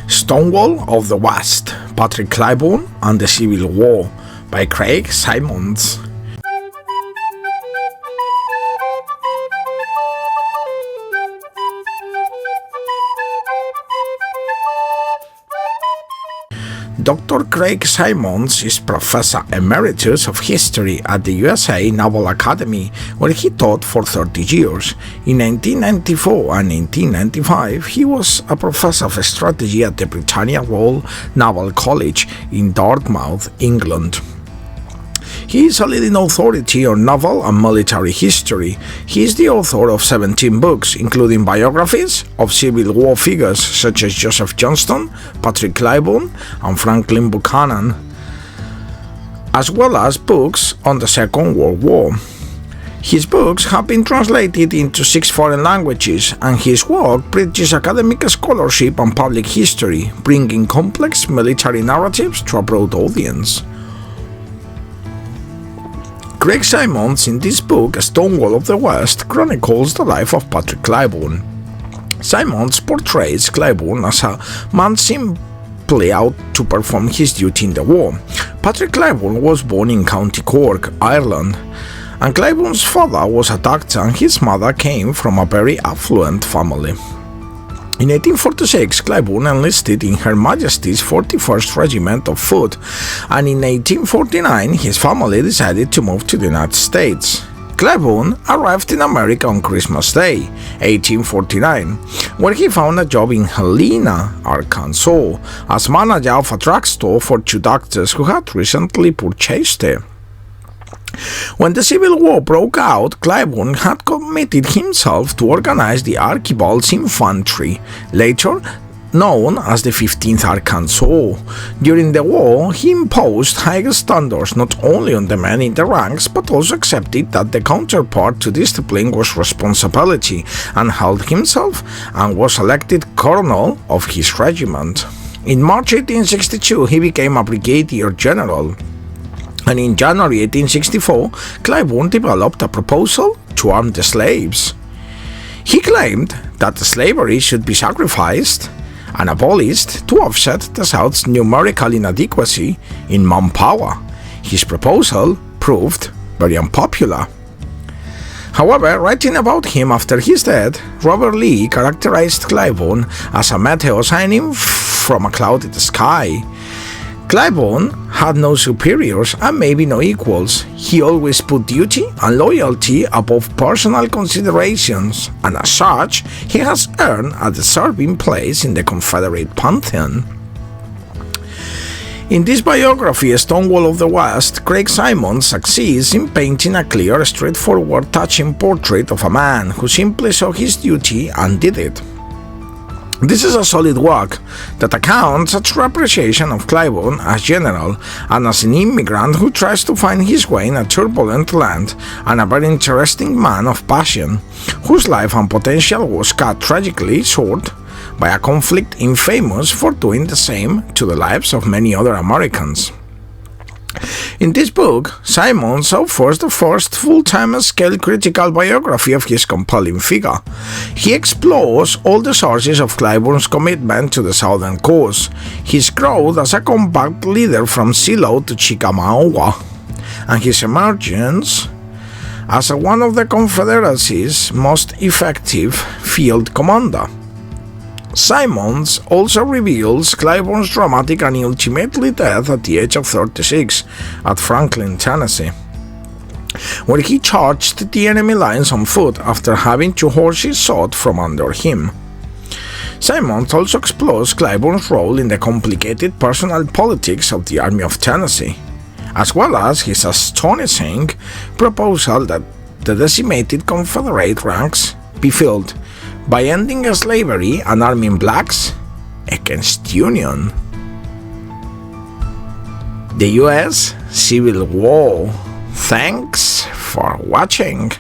Stonewall of the West, Patrick Ronayne and the Civil War by Craig Symonds. Dr. Craig Symonds is Professor Emeritus of History at the USA Naval Academy, where he taught for 30 years. In 1994 and 1995, he was a Professor of Strategy at the Britannia Royal Naval College in Dartmouth, England. He is a leading authority on naval and military history. He is the author of 17 books, including biographies of Civil War figures such as Joseph Johnston, Patrick Ronayne, and Franklin Buchanan, as well as books on the Second World War. His books have been translated into 6 foreign languages, and his work bridges academic scholarship and public history, bringing complex military narratives to a broad audience. Craig Symonds, in this book, Stonewall of the West, chronicles the life of Patrick Ronayne. Symonds portrays Ronayne as a man simply out to perform his duty in the war. Patrick Ronayne was born in County Cork, Ireland, and Ronayne's father was a doctor and his mother came from a very affluent family. In 1846, Ronayne enlisted in Her Majesty's 41st Regiment of Foot, and in 1849 his family decided to move to the United States. Ronayne arrived in America on Christmas Day, 1849, where he found a job in Helena, Arkansas, as manager of a drugstore for 2 doctors who had recently purchased it. When the Civil War broke out, Ronayne had committed himself to organize the Archibald's Infantry, later known as the 15th Arkansas. During the war, he imposed high standards not only on the men in the ranks, but also accepted that the counterpart to discipline was responsibility, and held himself and was elected colonel of his regiment. In March 1862, he became a brigadier general. And in January 1864, Ronayne developed a proposal to arm the slaves. He claimed that slavery should be sacrificed and abolished to offset the South's numerical inadequacy in manpower. His proposal proved very unpopular. However, writing about him after his death, Robert Lee characterized Ronayne as a meteor shining from a clouded sky. Ronayne had no superiors and maybe no equals. He always put duty and loyalty above personal considerations, and as such, he has earned a deserving place in the Confederate pantheon. In this biography, Stonewall of the West, Craig Symonds succeeds in painting a clear, straightforward, touching portrait of a man who simply saw his duty and did it. This is a solid work that accounts a true appreciation of Ronayne as general and as an immigrant who tries to find his way in a turbulent land, and a very interesting man of passion, whose life and potential was cut tragically short by a conflict infamous for doing the same to the lives of many other Americans. In this book, Symonds offers the first full-time scale critical biography of his compelling figure. He explores all the sources of Ronayne's commitment to the Southern cause, his growth as a combat leader from Shiloh to Chickamauga, and his emergence as one of the Confederacy's most effective field commander. Symonds also reveals Ronayne's dramatic and ultimately death at the age of 36 at Franklin, Tennessee, where he charged the enemy lines on foot after having 2 horses shot from under him. Symonds also explores Ronayne's role in the complicated personal politics of the Army of Tennessee, as well as his astonishing proposal that the decimated Confederate ranks be filled by ending slavery and arming blacks against Union. The US Civil War. Thanks for watching.